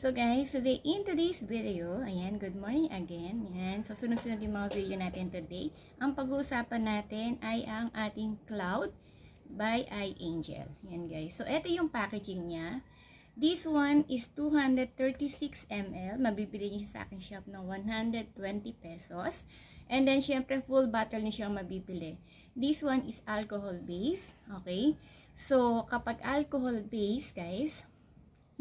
So guys, today in today's video, ayan, good morning again. Ayan, so sunod-sunod yung mga video natin today. Ang pag-uusapan natin ay ang ating Cloud by iAngel. Ayan guys, so ito yung packaging niya. This one is 236 ml. Mabibili niyo sa aking shop ng 120 pesos. And then syempre full bottle niyo siyang mabibili. This one is alcohol based. Okay, so kapag alcohol based guys,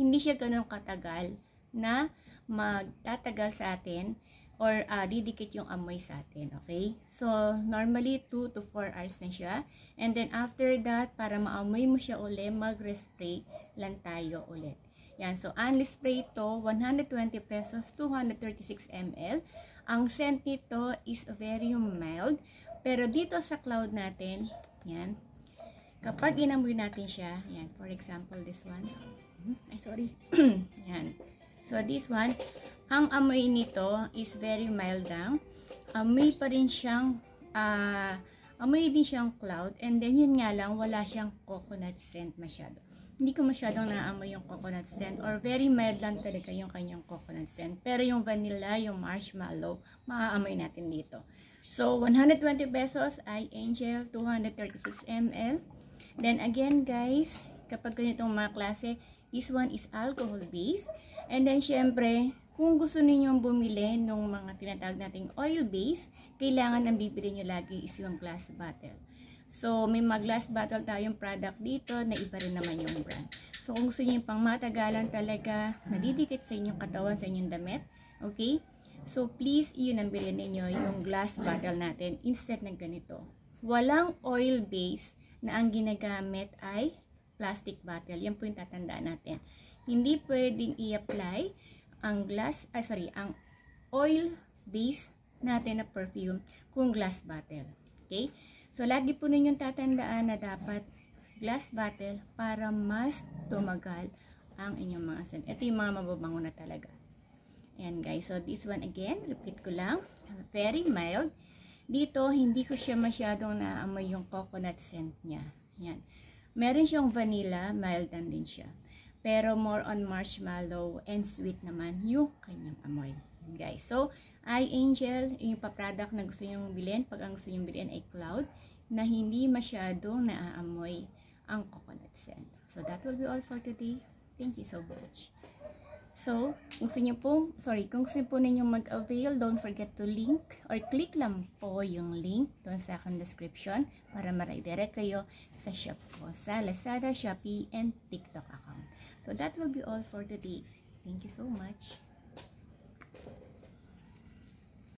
hindi siya ganun katagal na magtatagal sa atin or didikit yung amoy sa atin. Okay? So, normally 2 to 4 hours na siya. And then after that, para maamoy mo siya uli, mag-respray lang tayo ulit. Yan. So, only spray to 120 pesos, 236 ml. Ang scent nito is very mild. Pero dito sa Cloud natin, yan, kapag inamoy natin siya, yan, for example, this one, ay sorry, yan, so this one, ang amoy nito is very mild lang, amoy pa rin siyang, amoy din siyang Cloud, and then yun nga lang, wala siyang coconut scent masyado. Hindi ko masyadong naamoy yung coconut scent, or very mild lang talaga yung kanyang coconut scent, pero yung vanilla, yung marshmallow, maaamoy natin dito. So, 120 pesos, iAngel, 236 ml. Then again guys, kapag ganitong mga klase, this one is alcohol based. And then syempre, kung gusto ninyong bumili ng mga tinatawag nating oil based, kailangan ang bibili nyo lagi is yung glass bottle. So, may mga glass bottle tayong product dito na iba rin naman yung brand. So, kung gusto niyo yung pang matagalan talaga, nadidikit sa inyong katawan, sa inyong damit, okay? So, please, yun ang bilhin ninyo, yung glass bottle natin instead ng ganito. Walang oil based na ang ginagamit ay plastic bottle. Yan po yung tatandaan natin. Hindi pwedeng i-apply ang ang oil base natin na perfume kung glass bottle. Okay? So, lagi po ninyong tatandaan na dapat glass bottle para mas tumagal ang inyong mga scent. Ito yung mga mababango na talaga. Ayan guys. So, this one again, repeat ko lang. Very mild. Dito, hindi ko siya masyadong naamoy yung coconut scent niya. Ayan. Meron siyang vanilla, mild din siya. Pero more on marshmallow and sweet naman yung kanyang amoy. Guys, so iAngel, yung pa-product na gusto nyong bilhin, pag ang gusto nyong bilhin ay Cloud, na hindi masyadong naaamoy ang coconut scent. So that will be all for today. Thank you so much. So, kung gusto nyo po ninyong mag-avail, don't forget to link or click lang po yung link doon sa aking description para ma-redirect kayo sa shop ko, sa Lazada, Shopee, and TikTok account. So, that will be all for today. Thank you so much.